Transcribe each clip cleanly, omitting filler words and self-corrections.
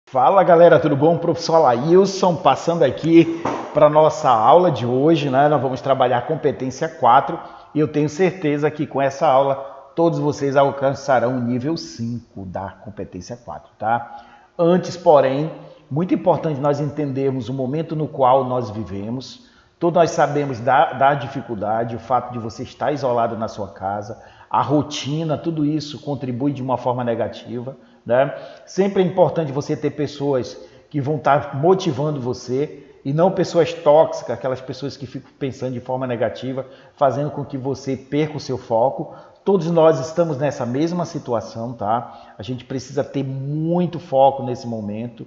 Fala galera, tudo bom? Professor Alailson passando aqui para nossa aula de hoje, né? Nós vamos trabalhar competência 4 e eu tenho certeza que com essa aula todos vocês alcançarão o nível 5 da competência 4, tá? Antes, porém, muito importante nós entendermos o momento no qual nós vivemos. Todos nós sabemos da dificuldade, o fato de você estar isolado na sua casa, a rotina, tudo isso contribui de uma forma negativa, né? Sempre é importante você ter pessoas que vão estar motivando você e não pessoas tóxicas, aquelas pessoas que ficam pensando de forma negativa, fazendo com que você perca o seu foco. Todos nós estamos nessa mesma situação, tá? A gente precisa ter muito foco nesse momento,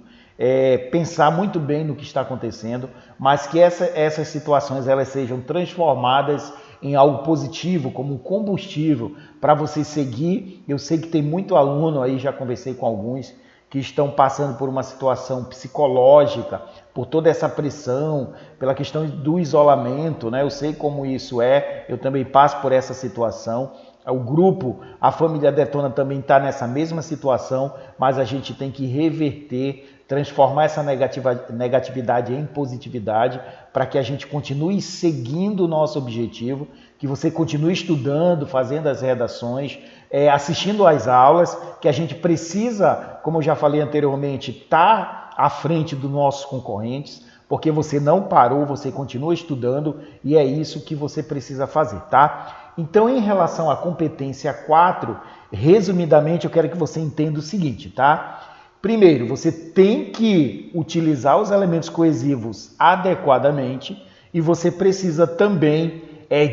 pensar muito bem no que está acontecendo, mas que essas situações elas sejam transformadas em algo positivo, como um combustível para você seguir. Eu sei que tem muito aluno aí, já conversei com alguns, que estão passando por uma situação psicológica, por toda essa pressão, pela questão do isolamento, né? Eu sei como isso é, eu também passo por essa situação. O grupo, a família Detona também está nessa mesma situação, mas a gente tem que reverter, transformar essa negatividade em positividade para que a gente continue seguindo o nosso objetivo, que você continue estudando, fazendo as redações, assistindo às aulas, que a gente precisa, como eu já falei anteriormente, estar à frente dos nossos concorrentes, porque você não parou, você continua estudando e é isso que você precisa fazer, tá? Então, em relação à competência 4, resumidamente, eu quero que você entenda o seguinte, tá? Primeiro, você tem que utilizar os elementos coesivos adequadamente e você precisa também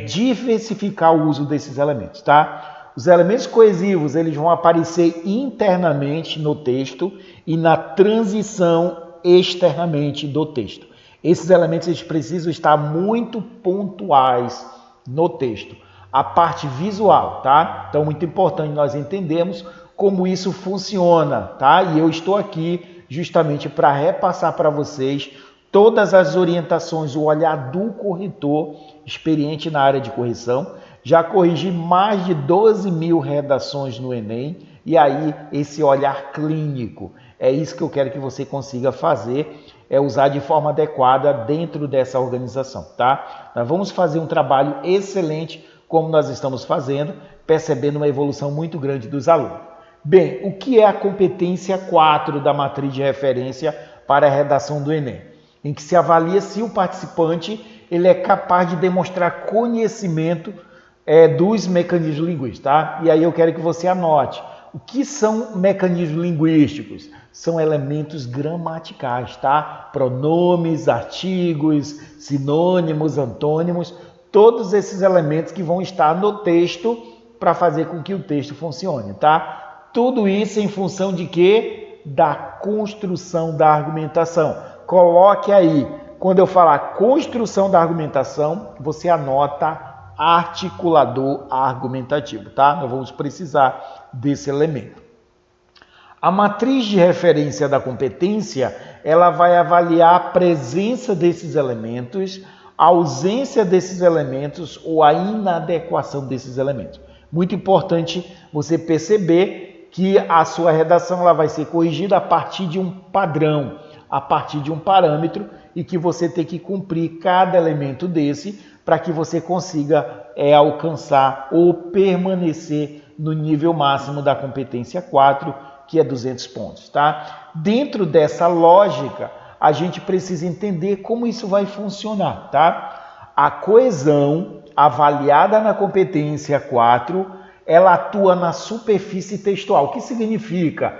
diversificar o uso desses elementos, tá? Os elementos coesivos, eles vão aparecer internamente no texto e na transição externamente do texto. Esses elementos eles precisam estar muito pontuais no texto. A parte visual, tá? Então, muito importante nós entendermos como isso funciona, tá? E eu estou aqui justamente para repassar para vocês todas as orientações, o olhar do corretor experiente na área de correção. Já corrigi mais de 12 mil redações no Enem e aí esse olhar clínico, é isso que eu quero que você consiga fazer, usar de forma adequada dentro dessa organização, tá? Nós vamos fazer um trabalho excelente como nós estamos fazendo, percebendo uma evolução muito grande dos alunos. Bem, o que é a competência 4 da matriz de referência para a redação do Enem? Em que se avalia se o participante ele é capaz de demonstrar conhecimento dos mecanismos linguísticos, tá? E aí eu quero que você anote. O que são mecanismos linguísticos? São elementos gramaticais, tá? Pronomes, artigos, sinônimos, antônimos, todos esses elementos que vão estar no texto para fazer com que o texto funcione, tá? Tudo isso em função de quê? Da construção da argumentação. Coloque aí, quando eu falar construção da argumentação, você anota articulador argumentativo, tá? Nós vamos precisar desse elemento. A matriz de referência da competência, ela vai avaliar a presença desses elementos, a ausência desses elementos ou a inadequação desses elementos. Muito importante você perceber que a sua redação ela vai ser corrigida a partir de um padrão, a partir de um parâmetro e que você tem que cumprir cada elemento desse para que você consiga alcançar ou permanecer no nível máximo da competência 4, que é 200 pontos, tá? Dentro dessa lógica, a gente precisa entender como isso vai funcionar, tá? A coesão avaliada na competência 4, ela atua na superfície textual. O que significa?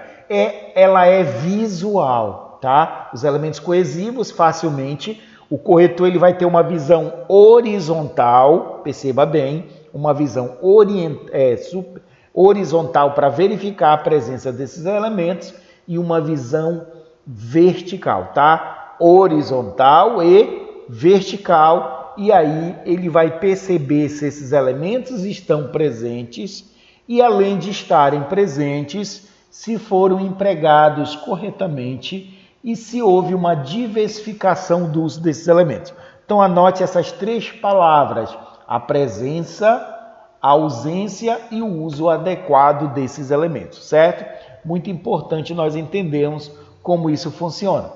Ela é visual, tá? Os elementos coesivos, facilmente, o corretor ele vai ter uma visão horizontal, perceba bem, uma visão horizontal para verificar a presença desses elementos e uma visão vertical, tá? Horizontal e vertical, e aí ele vai perceber se esses elementos estão presentes e, além de estarem presentes, se foram empregados corretamente e se houve uma diversificação do uso desses elementos. Então anote essas três palavras: a presença, a ausência e o uso adequado desses elementos, certo? Muito importante nós entendermos como isso funciona.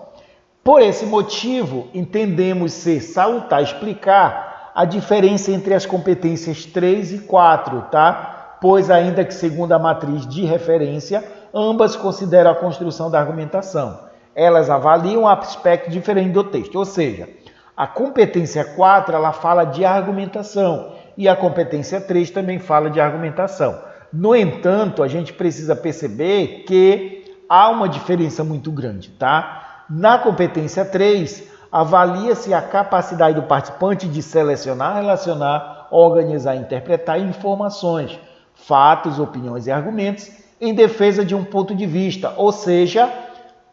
Por esse motivo, entendemos ser salutar explicar a diferença entre as competências 3 e 4, tá? Pois ainda que segundo a matriz de referência, ambas consideram a construção da argumentação. Elas avaliam um aspecto diferente do texto, ou seja, a competência 4 ela fala de argumentação e a competência 3 também fala de argumentação. No entanto, a gente precisa perceber que há uma diferença muito grande, tá? Na competência 3, avalia-se a capacidade do participante de selecionar, relacionar, organizar e interpretar informações, fatos, opiniões e argumentos em defesa de um ponto de vista, ou seja,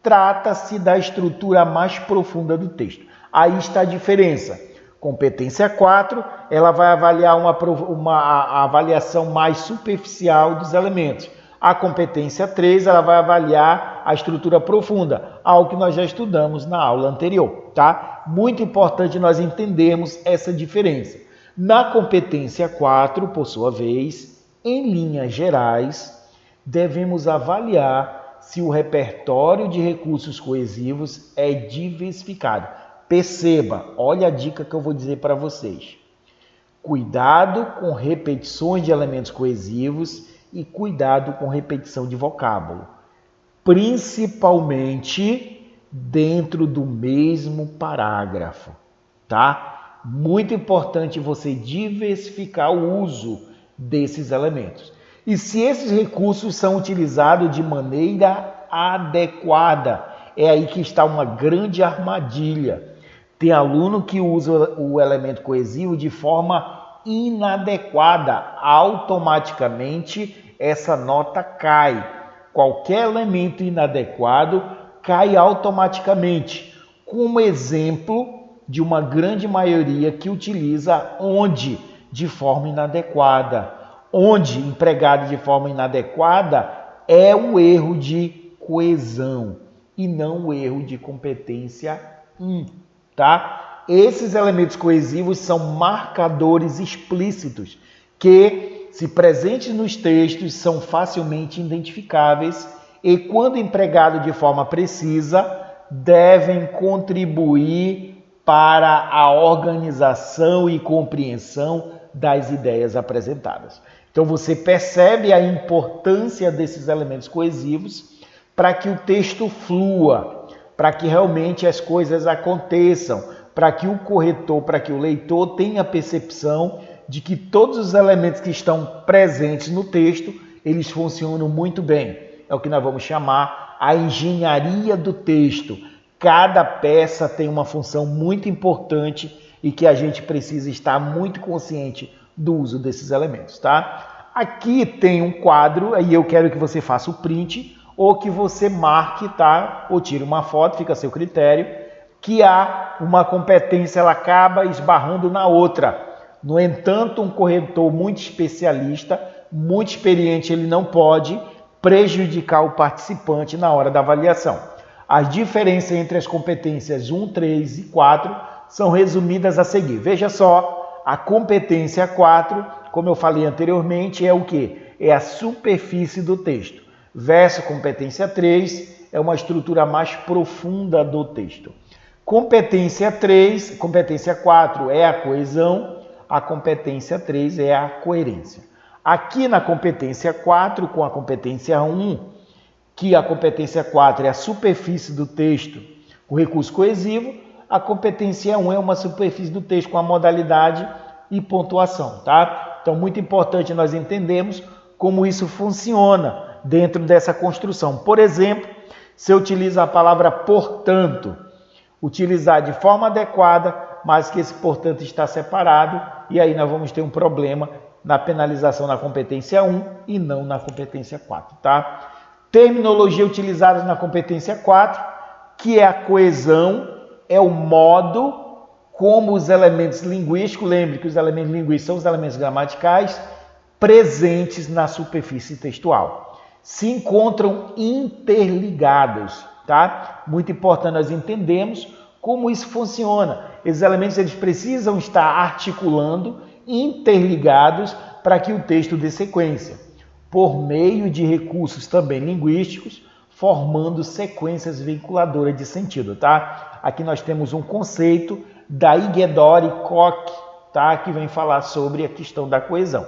trata-se da estrutura mais profunda do texto. Aí está a diferença. Competência 4, ela vai avaliar a avaliação mais superficial dos elementos. A competência 3, ela vai avaliar a estrutura profunda, algo que nós já estudamos na aula anterior, tá? Muito importante nós entendermos essa diferença. Na competência 4, por sua vez, em linhas gerais, devemos avaliar se o repertório de recursos coesivos é diversificado. Perceba, olha a dica que eu vou dizer para vocês. Cuidado com repetições de elementos coesivos e cuidado com repetição de vocábulo, principalmente dentro do mesmo parágrafo, tá? Muito importante você diversificar o uso desses elementos. E se esses recursos são utilizados de maneira adequada, é aí que está uma grande armadilha. Tem aluno que usa o elemento coesivo de forma inadequada, automaticamente essa nota cai. Qualquer elemento inadequado cai automaticamente. Como exemplo de uma grande maioria que utiliza onde de forma inadequada. Onde empregado de forma inadequada é o erro de coesão e não o erro de competência 1, tá? Esses elementos coesivos são marcadores explícitos que, se presentes nos textos, são facilmente identificáveis e, quando empregado de forma precisa, devem contribuir para a organização e compreensão das ideias apresentadas. Então você percebe a importância desses elementos coesivos para que o texto flua, para que realmente as coisas aconteçam, para que o corretor, para que o leitor tenha a percepção de que todos os elementos que estão presentes no texto, eles funcionam muito bem. É o que nós vamos chamar a engenharia do texto. Cada peça tem uma função muito importante e que a gente precisa estar muito consciente do uso desses elementos, tá? Aqui tem um quadro, aí eu quero que você faça o print ou que você marque, tá? Ou tire uma foto, fica a seu critério, que há uma competência, ela acaba esbarrando na outra. No entanto, um corretor muito especialista, muito experiente, ele não pode prejudicar o participante na hora da avaliação. As diferenças entre as competências 1, 3 e 4 são resumidas a seguir. Veja só, a competência 4, como eu falei anteriormente, é o quê? É a superfície do texto. Verso competência 3 é uma estrutura mais profunda do texto. Competência 4 é a coesão, a competência 3 é a coerência. Aqui na competência 4 com a competência 1, que a competência 4 é a superfície do texto, o recurso coesivo, a competência 1 é uma superfície do texto com a modalidade e pontuação, tá? Então, muito importante nós entendermos como isso funciona dentro dessa construção. Por exemplo, se eu utilizo a palavra portanto, utilizar de forma adequada, mas que esse portanto está separado, e aí nós vamos ter um problema na penalização na competência 1 e não na competência 4, tá? Terminologia utilizada na competência 4, que é a coesão, é o modo como os elementos linguísticos, lembre que os elementos linguísticos são os elementos gramaticais presentes na superfície textual, se encontram interligados, tá? Muito importante nós entendermos como isso funciona. Esses elementos eles precisam estar articulando, interligados para que o texto dê sequência. Por meio de recursos também linguísticos, formando sequências vinculadoras de sentido, tá? Aqui nós temos um conceito da Iguedori Koch, tá? Que vem falar sobre a questão da coesão.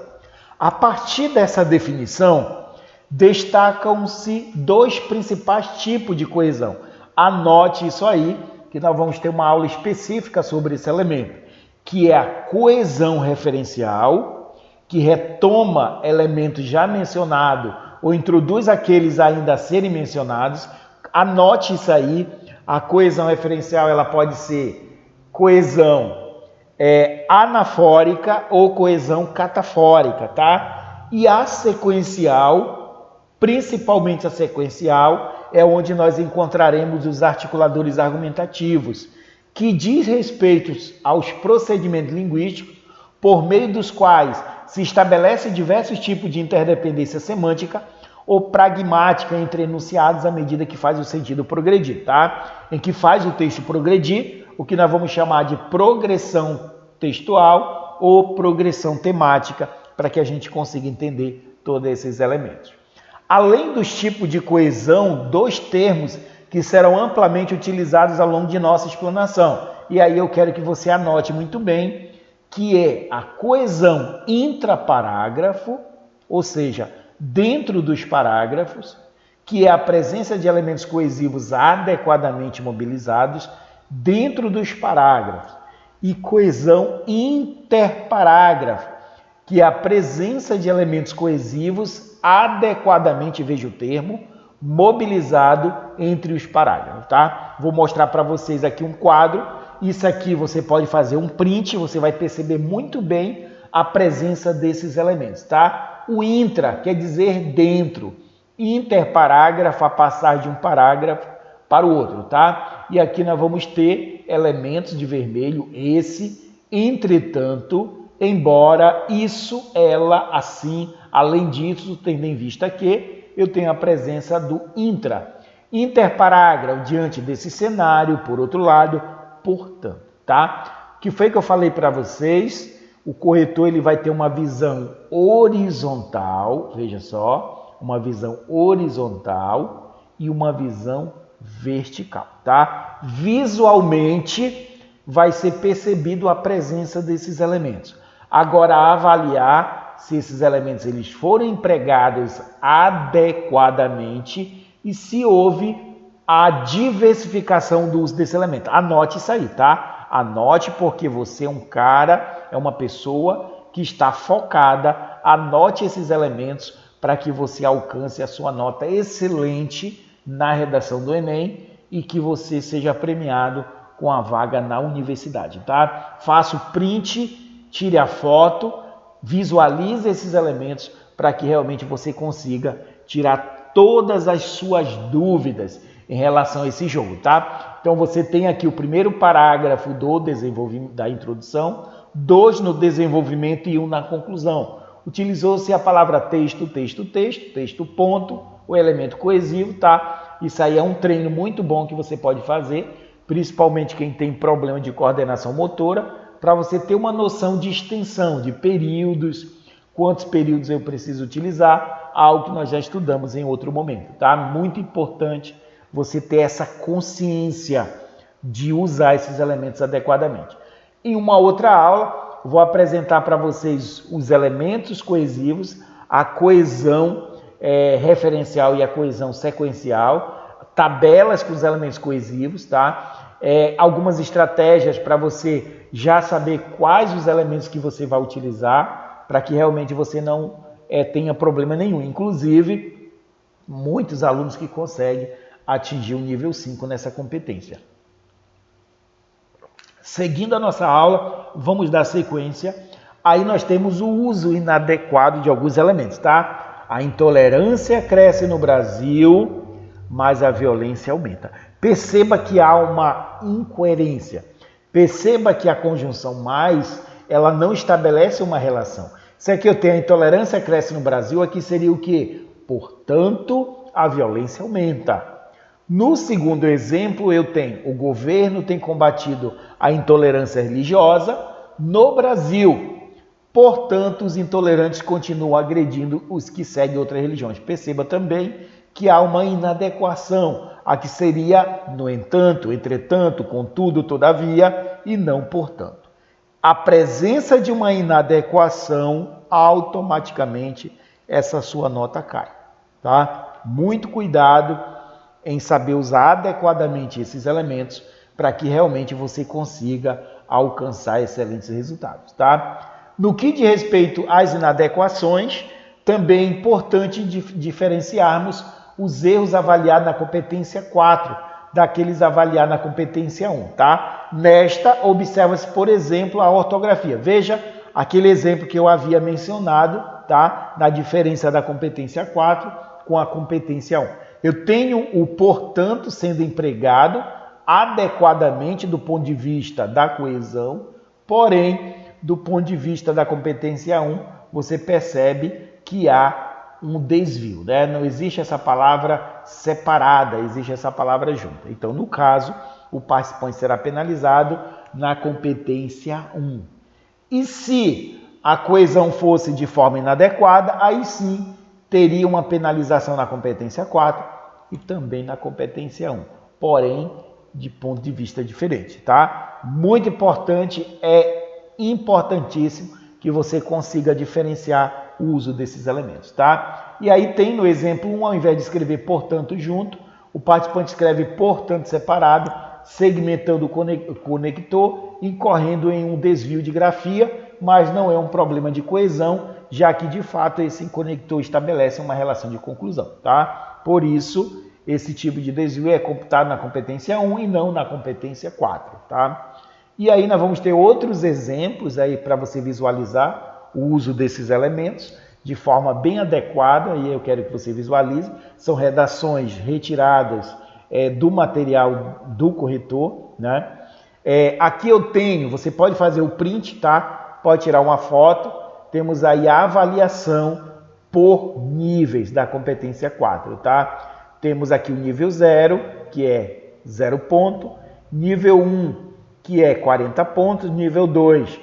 A partir dessa definição, destacam-se dois principais tipos de coesão. Anote isso aí, que nós vamos ter uma aula específica sobre esse elemento, que é a coesão referencial, que retoma elementos já mencionados ou introduz aqueles ainda a serem mencionados. Anote isso aí. A coesão referencial ela pode ser coesão anafórica ou coesão catafórica, tá? E a sequencial, principalmente a sequencial, é onde nós encontraremos os articuladores argumentativos, que diz respeito aos procedimentos linguísticos por meio dos quais se estabelece diversos tipos de interdependência semântica ou pragmática entre enunciados à medida que faz o sentido progredir, tá? Em que faz o texto progredir, o que nós vamos chamar de progressão textual ou progressão temática, para que a gente consiga entender todos esses elementos. Além dos tipos de coesão, dois termos que serão amplamente utilizados ao longo de nossa explanação. E aí eu quero que você anote muito bem, que é a coesão intraparágrafo, ou seja, dentro dos parágrafos, que é a presença de elementos coesivos adequadamente mobilizados dentro dos parágrafos, e coesão interparágrafo, que é a presença de elementos coesivos adequadamente, veja o termo, mobilizado entre os parágrafos, tá? Vou mostrar para vocês aqui um quadro. Isso aqui você pode fazer um print, você vai perceber muito bem a presença desses elementos, tá? O intra quer dizer dentro, interparágrafo, a passar de um parágrafo para o outro, tá? E aqui nós vamos ter elementos de vermelho, esse, entretanto, embora, isso, ela, assim, além disso, tendo em vista que eu tenho a presença do intra. Interparágrafo, diante desse cenário, por outro lado, portanto, tá? O que foi que eu falei para vocês? O corretor ele vai ter uma visão horizontal, veja só, uma visão horizontal e uma visão vertical, tá? Visualmente vai ser percebido a presença desses elementos. Agora, avaliar se esses elementos eles foram empregados adequadamente e se houve a diversificação do uso desse elemento. Anote isso aí, tá? Anote, porque você é um cara, é uma pessoa que está focada. Anote esses elementos para que você alcance a sua nota excelente na redação do Enem e que você seja premiado com a vaga na universidade, tá? Faça o print, tire a foto, visualize esses elementos para que realmente você consiga tirar todas as suas dúvidas em relação a esse jogo, tá? Então você tem aqui o primeiro parágrafo do desenvolvimento da introdução, 2 no desenvolvimento e 1 na conclusão. Utilizou-se a palavra texto, texto, texto, texto, ponto, o elemento coesivo, tá? Isso aí é um treino muito bom que você pode fazer, principalmente quem tem problema de coordenação motora, para você ter uma noção de extensão, de períodos, quantos períodos eu preciso utilizar, algo que nós já estudamos em outro momento, tá? Muito importante você ter essa consciência de usar esses elementos adequadamente. Em uma outra aula, vou apresentar para vocês os elementos coesivos, a coesão referencial e a coesão sequencial, tabelas com os elementos coesivos, tá? Algumas estratégias para você já saber quais os elementos que você vai utilizar, para que realmente você não tenha problema nenhum. Inclusive, muitos alunos que conseguem atingir o nível 5 nessa competência. Seguindo a nossa aula, vamos dar sequência. Aí nós temos o uso inadequado de alguns elementos, tá? A intolerância cresce no Brasil, mas a violência aumenta. Perceba que há uma incoerência. Perceba que a conjunção mais, ela não estabelece uma relação. Se aqui eu tenho a intolerância cresce no Brasil, aqui seria o quê? Portanto, a violência aumenta. No segundo exemplo, eu tenho o governo tem combatido a intolerância religiosa no Brasil. Portanto, os intolerantes continuam agredindo os que seguem outras religiões. Perceba também que há uma inadequação, a que seria, no entanto, entretanto, contudo, todavia, e não portanto. A presença de uma inadequação, automaticamente, essa sua nota cai. Tá? Muito cuidado em saber usar adequadamente esses elementos para que realmente você consiga alcançar excelentes resultados. Tá? No que diz respeito às inadequações, também é importante diferenciarmos os erros avaliados na competência 4, daqueles avaliados na competência 1. Tá? Nesta, observa-se, por exemplo, a ortografia. Veja aquele exemplo que eu havia mencionado, tá? Na diferença da competência 4 com a competência 1. Eu tenho o portanto sendo empregado adequadamente do ponto de vista da coesão, porém, do ponto de vista da competência 1, você percebe que há um desvio, né? Não existe essa palavra separada, existe essa palavra junta. Então, no caso, o participante será penalizado na competência 1. E se a coesão fosse de forma inadequada, aí sim teria uma penalização na competência 4 e também na competência 1. Porém, de ponto de vista diferente, tá? Muito importante, é importantíssimo que você consiga diferenciar o uso desses elementos, tá? E aí tem no exemplo 1, ao invés de escrever portanto junto, o participante escreve portanto separado, segmentando o conector, incorrendo em um desvio de grafia, mas não é um problema de coesão, já que de fato esse conector estabelece uma relação de conclusão, tá? Por isso, esse tipo de desvio é computado na competência 1 e não na competência 4, tá? E aí nós vamos ter outros exemplos aí para você visualizar o uso desses elementos de forma bem adequada, e eu quero que você visualize. São redações retiradas do material do corretor, né? Aqui eu tenho, você pode fazer o print, tá? Pode tirar uma foto. Temos aí a avaliação por níveis da competência 4, tá? Temos aqui o nível 0, que é 0 ponto, nível 1, que é 40 pontos, nível 2,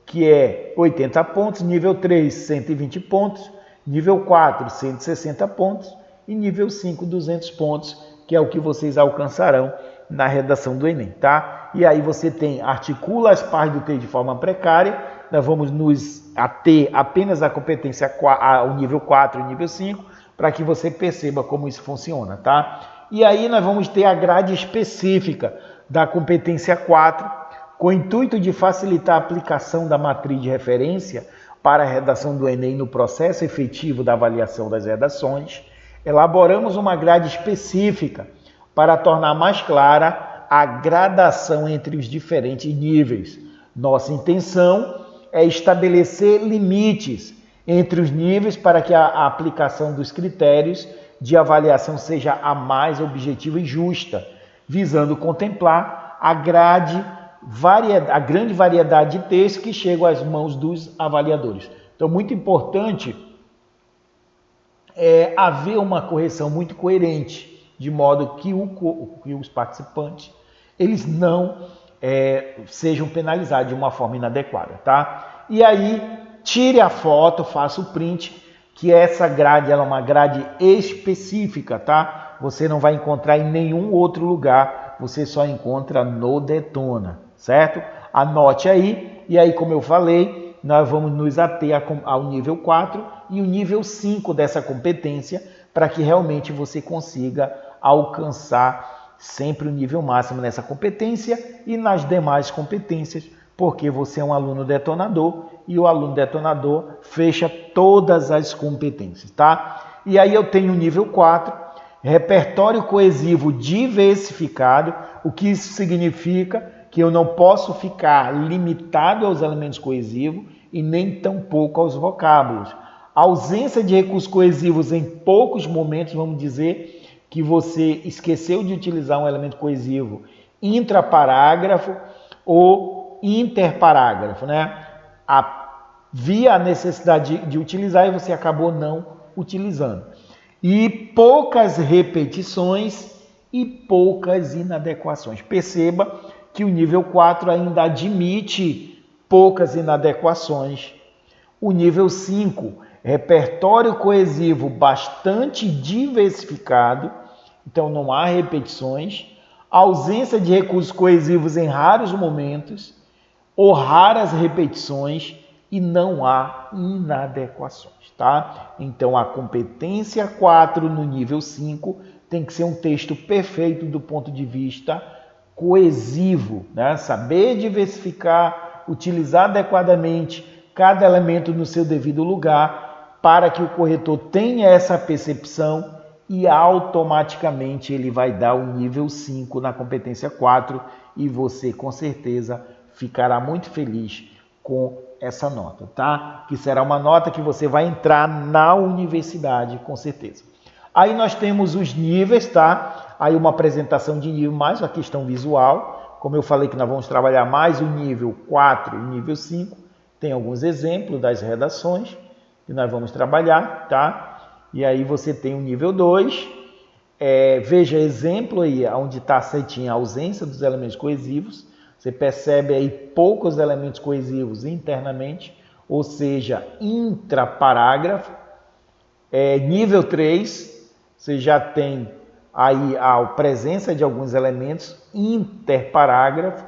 que é 80 pontos, nível 3, 120 pontos, nível 4, 160 pontos e nível 5, 200 pontos, que é o que vocês alcançarão na redação do Enem, tá? E aí você tem, articula as partes do texto de forma precária, nós vamos nos ater apenas à competência, ao nível 4 e nível 5, para que você perceba como isso funciona, tá? E aí nós vamos ter a grade específica da competência 4, com o intuito de facilitar a aplicação da matriz de referência para a redação do Enem no processo efetivo da avaliação das redações. Elaboramos uma grade específica para tornar mais clara a gradação entre os diferentes níveis. Nossa intenção é estabelecer limites entre os níveis para que a aplicação dos critérios de avaliação seja a mais objetiva e justa, visando contemplar a grande variedade de textos que chegam às mãos dos avaliadores. Então, muito importante haver uma correção muito coerente, de modo que os participantes eles não sejam penalizados de uma forma inadequada, tá? E aí, tire a foto, faça o print, que essa grade ela é uma grade específica, tá? Você não vai encontrar em nenhum outro lugar, você só encontra no Detona, certo? Anote aí, e aí, como eu falei, nós vamos nos ater ao nível 4 e o nível 5 dessa competência, para que realmente você consiga alcançar sempre o nível máximo nessa competência e nas demais competências, porque você é um aluno detonador e o aluno detonador fecha todas as competências, tá? E aí eu tenho o nível 4, repertório coesivo diversificado. O que isso significa? Que eu não posso ficar limitado aos elementos coesivos e nem tampouco aos vocábulos. A ausência de recursos coesivos em poucos momentos, vamos dizer que você esqueceu de utilizar um elemento coesivo intraparágrafo ou interparágrafo, né? Havia a necessidade de utilizar e você acabou não utilizando. E poucas repetições e poucas inadequações. Perceba que o nível 4 ainda admite poucas inadequações. O nível 5 repertório coesivo bastante diversificado, então não há repetições, ausência de recursos coesivos em raros momentos ou raras repetições e não há inadequações, tá? Então a competência 4 no nível 5 tem que ser um texto perfeito do ponto de vista coesivo, né? Saber diversificar, utilizar adequadamente cada elemento no seu devido lugar para que o corretor tenha essa percepção e automaticamente ele vai dar o nível 5 na competência 4 e você com certeza ficará muito feliz com essa nota, tá? Que será uma nota que você vai entrar na universidade com certeza. Aí nós temos os níveis, tá? Aí uma apresentação de nível mais uma questão visual. Como eu falei que nós vamos trabalhar mais o nível 4 e o nível 5. Tem alguns exemplos das redações que nós vamos trabalhar, tá? E aí você tem o nível 2. Veja exemplo aí onde está a setinha, a ausência dos elementos coesivos. Você percebe aí poucos elementos coesivos internamente, ou seja, intraparágrafo. Nível 3, você já tem aí a presença de alguns elementos interparágrafo,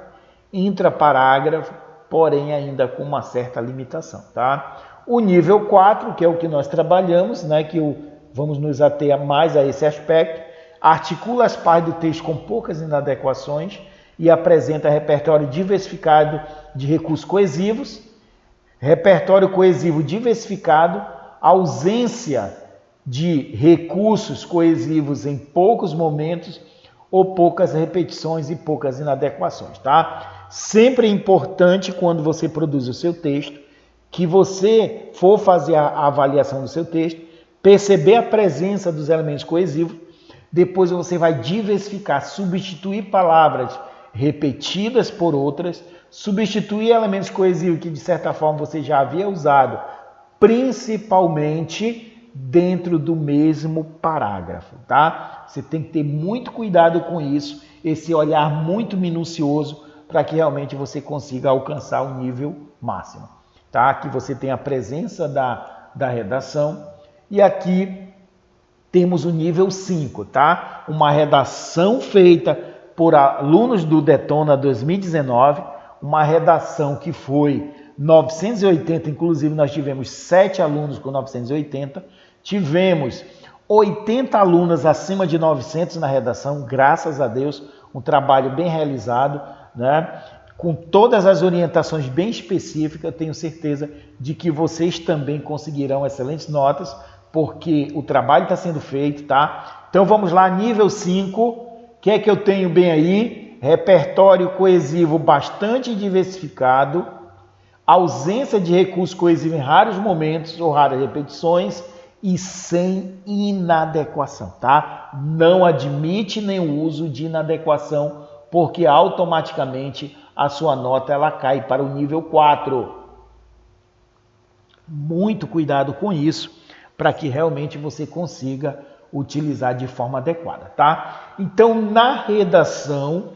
intraparágrafo, porém ainda com uma certa limitação, tá? O nível 4, que é o que nós trabalhamos, né, vamos nos ater mais a esse aspecto, articula as partes do texto com poucas inadequações e apresenta repertório diversificado de recursos coesivos, repertório coesivo diversificado, ausência de recursos coesivos em poucos momentos ou poucas repetições e poucas inadequações, tá? Sempre é importante quando você produz o seu texto, que você for fazer a avaliação do seu texto, perceber a presença dos elementos coesivos, depois você vai diversificar, substituir palavras repetidas por outras, substituir elementos coesivos que de certa forma você já havia usado, principalmente dentro do mesmo parágrafo, tá? Você tem que ter muito cuidado com isso, esse olhar muito minucioso para que realmente você consiga alcançar o nível máximo, tá? Aqui você tem a presença da redação e aqui temos o nível 5, tá? Uma redação feita por alunos do Detona 2019, uma redação que foi 980, inclusive nós tivemos 7 alunos com 980, tivemos 80 alunas acima de 900 na redação, graças a Deus, um trabalho bem realizado, né? Com todas as orientações bem específicas, tenho certeza de que vocês também conseguirão excelentes notas, porque o trabalho está sendo feito, tá? Então vamos lá, nível 5, o que é que eu tenho bem aí? Repertório coesivo bastante diversificado, ausência de recursos coesivos em raros momentos ou raras repetições e sem inadequação, tá? Não admite nenhum uso de inadequação, porque automaticamente a sua nota ela cai para o nível 4. Muito cuidado com isso, para que realmente você consiga utilizar de forma adequada, tá? Então, na redação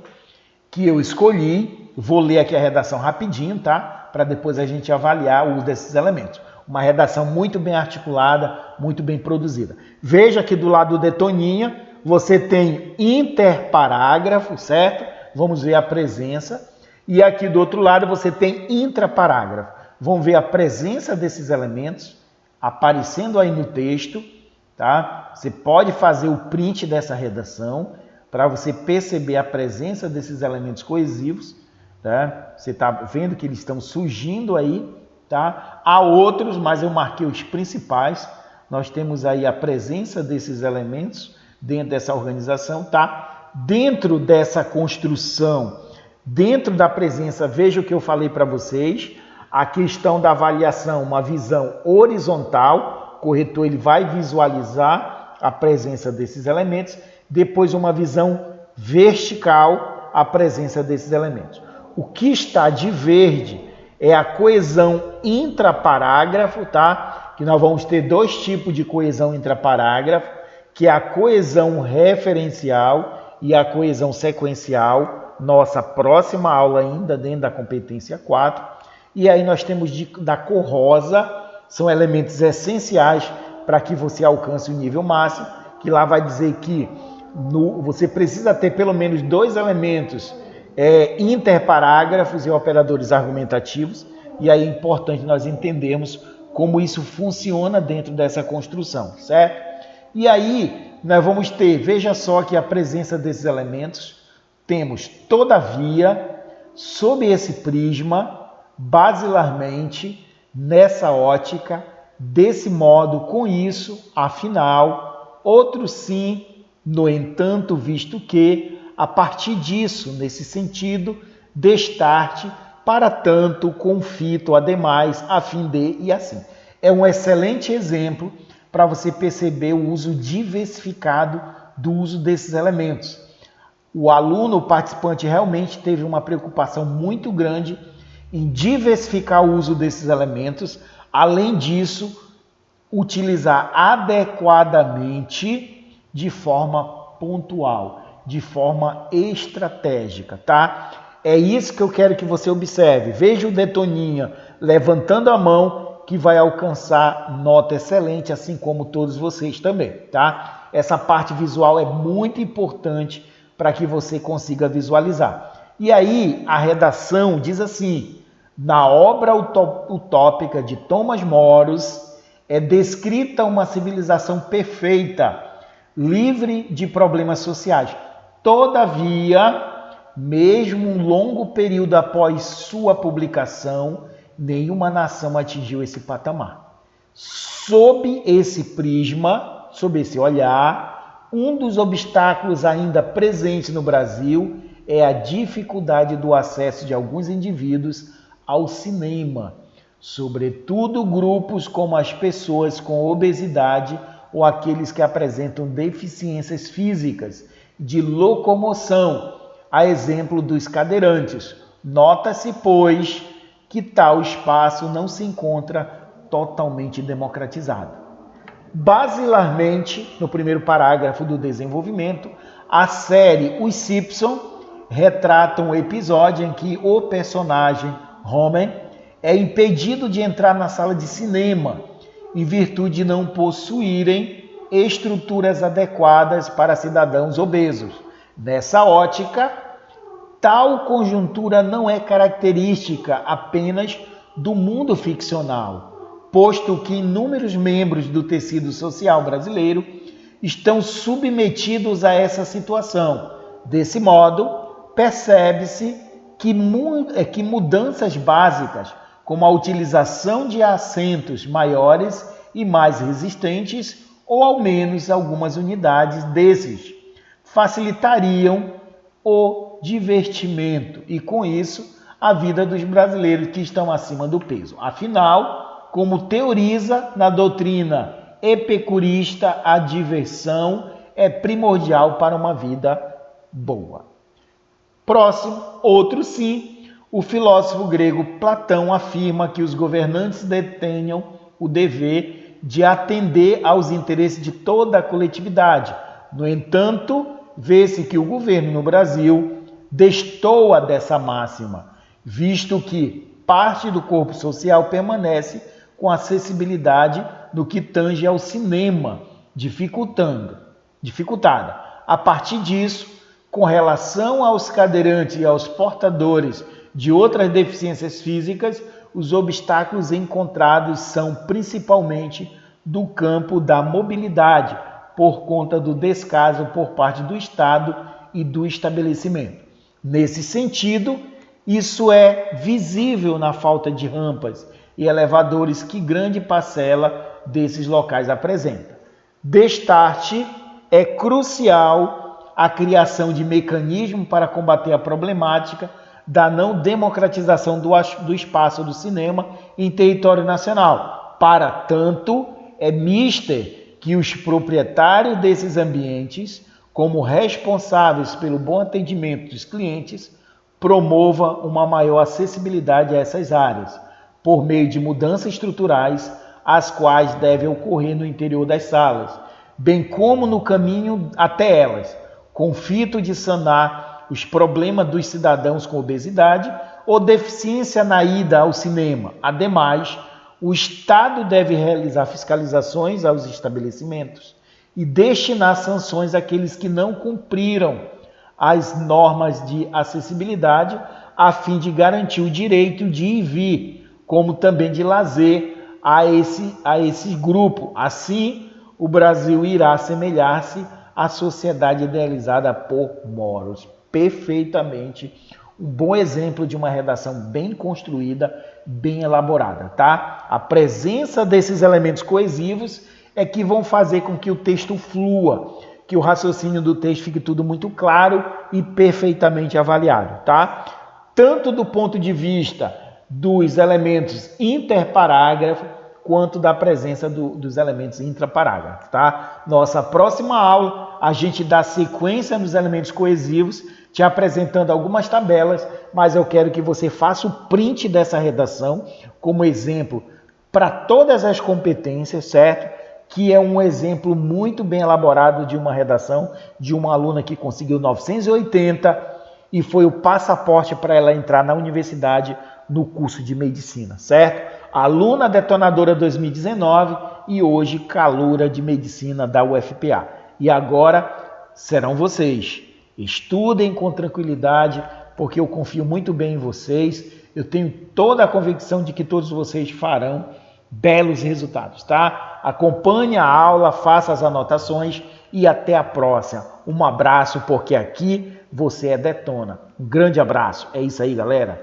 que eu escolhi, vou ler aqui a redação rapidinho, tá? Para depois a gente avaliar o uso desses elementos. Uma redação muito bem articulada, muito bem produzida. Veja que do lado do Detoninha, você tem interparágrafo, certo? Vamos ver a presença. E aqui do outro lado você tem intraparágrafo. Vamos ver a presença desses elementos aparecendo aí no texto, tá? Você pode fazer o print dessa redação para você perceber a presença desses elementos coesivos, tá? Você está vendo que eles estão surgindo aí, tá? Há outros, mas eu marquei os principais. Nós temos aí a presença desses elementos dentro dessa organização, tá? Dentro dessa construção, dentro da presença, veja o que eu falei para vocês, a questão da avaliação, uma visão horizontal, o corretor ele vai visualizar a presença desses elementos, depois uma visão vertical, a presença desses elementos. O que está de verde é a coesão intraparágrafo, tá? Que nós vamos ter dois tipos de coesão intraparágrafo, que é a coesão referencial e a coesão sequencial, nossa próxima aula ainda dentro da competência 4. E aí nós temos da cor rosa, são elementos essenciais para que você alcance o nível máximo, que lá vai dizer que você precisa ter pelo menos 2 elementos interparágrafos e operadores argumentativos, e aí é importante nós entendermos como isso funciona dentro dessa construção, certo? E aí nós vamos ter, veja só que a presença desses elementos, temos todavia, sob esse prisma, basilarmente, nessa ótica, desse modo, com isso, afinal, outro sim, no entanto, visto que, a partir disso, nesse sentido, destarte, para tanto, confito, ademais, a fim de e assim. É um excelente exemplo para você perceber o uso diversificado do uso desses elementos. O aluno, o participante, realmente teve uma preocupação muito grande em diversificar o uso desses elementos. Além disso, utilizar adequadamente de forma pontual, de forma estratégica, tá? É isso que eu quero que você observe. Veja o Detoninha levantando a mão, que vai alcançar nota excelente, assim como todos vocês também, tá? Essa parte visual é muito importante para que você consiga visualizar. E aí, a redação diz assim: na obra utópica de Thomas Moros, é descrita uma civilização perfeita, livre de problemas sociais. Todavia, mesmo um longo período após sua publicação, nenhuma nação atingiu esse patamar. Sob esse prisma, sob esse olhar, um dos obstáculos ainda presentes no Brasil é a dificuldade do acesso de alguns indivíduos ao cinema, sobretudo grupos como as pessoas com obesidade ou aqueles que apresentam deficiências físicas de locomoção, a exemplo dos cadeirantes. Nota-se, pois, que tal espaço não se encontra totalmente democratizado. Basilarmente, no primeiro parágrafo do desenvolvimento, a série Os Simpson retrata um episódio em que o personagem Homer é impedido de entrar na sala de cinema em virtude de não possuírem estruturas adequadas para cidadãos obesos. Nessa ótica, tal conjuntura não é característica apenas do mundo ficcional, posto que inúmeros membros do tecido social brasileiro estão submetidos a essa situação. Desse modo, percebe-se que mudanças básicas, como a utilização de assentos maiores e mais resistentes, ou ao menos algumas unidades desses, facilitariam o divertimento e, com isso, a vida dos brasileiros que estão acima do peso. Afinal, como teoriza na doutrina epicurista, a diversão é primordial para uma vida boa. Próximo, outro sim, o filósofo grego Platão afirma que os governantes detenham o dever de atender aos interesses de toda a coletividade. No entanto, vê-se que o governo no Brasil destoa dessa máxima, visto que parte do corpo social permanece com acessibilidade no que tange ao cinema, dificultada. A partir disso, com relação aos cadeirantes e aos portadores de outras deficiências físicas, os obstáculos encontrados são principalmente do campo da mobilidade, por conta do descaso por parte do Estado e do estabelecimento. Nesse sentido, isso é visível na falta de rampas e elevadores que grande parcela desses locais apresenta. Destarte, é crucial a criação de mecanismos para combater a problemática da não democratização do espaço do cinema em território nacional. Para tanto, é mister que os proprietários desses ambientes, como responsáveis pelo bom atendimento dos clientes, promovam uma maior acessibilidade a essas áreas, por meio de mudanças estruturais, as quais devem ocorrer no interior das salas, bem como no caminho até elas, com o fito de sanar os problemas dos cidadãos com obesidade ou deficiência na ida ao cinema. Ademais, O Estado deve realizar fiscalizações aos estabelecimentos e destinar sanções àqueles que não cumpriram as normas de acessibilidade, a fim de garantir o direito de ir e vir, como também de lazer a esse grupo. Assim, o Brasil irá assemelhar-se à sociedade idealizada por Moros. Perfeitamente, um bom exemplo de uma redação bem construída, bem elaborada, tá? A presença desses elementos coesivos é que vão fazer com que o texto flua, que o raciocínio do texto fique tudo muito claro e perfeitamente avaliado, tá? Tanto do ponto de vista dos elementos interparágrafo, quanto da presença dos elementos intraparágrafo, tá? Nossa próxima aula, a gente dá sequência nos elementos coesivos, te apresentando algumas tabelas, mas eu quero que você faça o print dessa redação como exemplo para todas as competências, certo? Que é um exemplo muito bem elaborado de uma redação de uma aluna que conseguiu 980 e foi o passaporte para ela entrar na universidade no curso de medicina, certo? Aluna detonadora 2019 e hoje caloura de medicina da UFPA. E agora serão vocês. Estudem com tranquilidade, porque eu confio muito bem em vocês. Eu tenho toda a convicção de que todos vocês farão belos resultados, tá? Acompanhe a aula, faça as anotações e até a próxima. Um abraço, porque aqui você é Detona. Um grande abraço. É isso aí, galera.